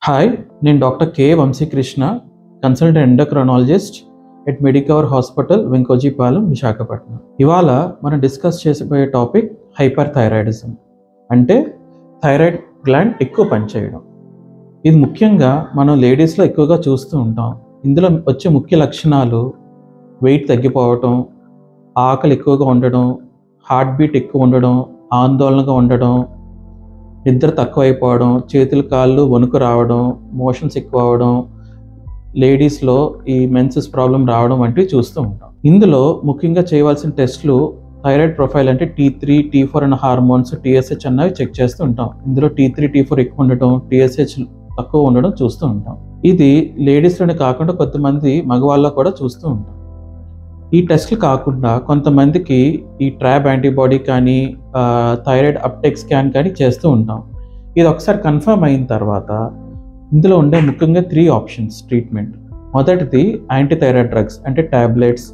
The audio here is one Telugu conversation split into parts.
హాయ్, నేను doctor K Vamsikrishna, consultant endocrinologist at Medicover hospital, Venkojipalem, Visakhapatnam. ఇవాళ మనం డిస్కస్ చేసిపోయే టాపిక్ హైపర్ థైరాయిడిజం, అంటే థైరాయిడ్ గ్లాండ్ ఎక్కువ పనిచేయడం. ఇది ముఖ్యంగా మనం లేడీస్లో ఎక్కువగా చూస్తూ ఉంటాం. ఇందులో వచ్చే ముఖ్య లక్షణాలు వెయిట్ తగ్గిపోవటం, ఆకలి ఎక్కువగా ఉండడం, హార్ట్ బీట్ ఎక్కువ ఉండడం, ఆందోళనగా ఉండడం, నిద్ర తక్కువైపోవడం, చేతులు కాళ్ళు వణుకు రావడం, మోషన్స్ ఎక్కువ అవడం, లేడీస్లో ఈ మెన్సెస్ ప్రాబ్లం రావడం వంటివి చూస్తూ ఉంటాం. ఇందులో ముఖ్యంగా చేయవలసిన టెస్టులు థైరాయిడ్ ప్రొఫైల్, అంటే T3, T4 అనే హార్మోన్స్, TSH అన్నవి చెక్ చేస్తూ ఉంటాం. ఇందులో T3, T4 ఎక్కువ ఉండటం, TSH తక్కువ ఉండడం చూస్తూ ఉంటాం. ఇది లేడీస్లోనే కాకుండా కొంతమంది మగవాళ్ళలో కూడా చూస్తూ ఉంటాం. ఈ టెస్టులు కాకుండా కొంతమందికి ఈ ట్రాప్ యాంటీబాడీ కానీ థైరాయిడ్ అప్టేక్ స్కాన్ కానీ చేస్తూ ఉంటాం. ఇది ఒకసారి కన్ఫర్మ్ అయిన తర్వాత ఇందులో ఉండే ముఖ్యంగా 3 ఆప్షన్స్ ట్రీట్మెంట్. మొదటిది యాంటీథైరాయిడ్ డ్రగ్స్, అంటే ట్యాబ్లెట్స్.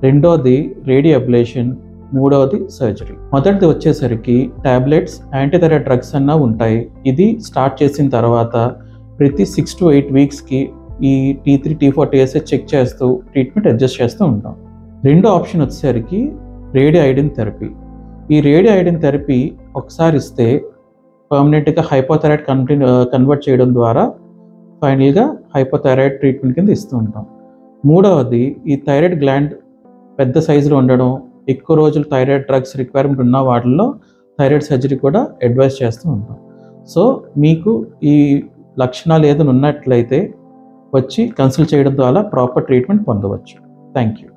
రెండోది రేడియో అబ్లేషన్. మూడవది సర్జరీ. మొదటిది వచ్చేసరికి ట్యాబ్లెట్స్, యాంటీథైరాయిడ్ డ్రగ్స్ అన్నా ఉంటాయి. ఇది స్టార్ట్ చేసిన తర్వాత ప్రతి 6 to 8 వీక్స్కి ఈ T3, T4, TSH చెక్ చేస్తూ ట్రీట్మెంట్ అడ్జస్ట్ చేస్తూ ఉంటాం. రెండో ఆప్షన్ వచ్చేసరికి రేడియో ఐడిన్ థెరపీ. ఈ రేడియో ఐడిన్ థెరపీ ఒకసారి ఇస్తే పర్మనెంట్గా హైపోథైరాయిడ్ కన్వర్ట్ చేయడం ద్వారా ఫైనల్గా హైపోథైరాయిడ్ ట్రీట్మెంట్ కింద ఇస్తూ ఉంటాం. మూడవది ఈ థైరాయిడ్ గ్లాండ్ పెద్ద సైజులో ఉండడం, ఎక్కువ రోజులు థైరాయిడ్ డ్రగ్స్ రిక్వైర్మెంట్ ఉన్న వాటిల్లో థైరాయిడ్ సర్జరీ కూడా అడ్వైస్ చేస్తూ ఉంటాం. సో మీకు ఈ లక్షణాలు ఏదైనా ఉన్నట్లయితే వచ్చి కన్సల్ట్ చేయడం ద్వారా ప్రాపర్ ట్రీట్మెంట్ పొందవచ్చు. Thank you.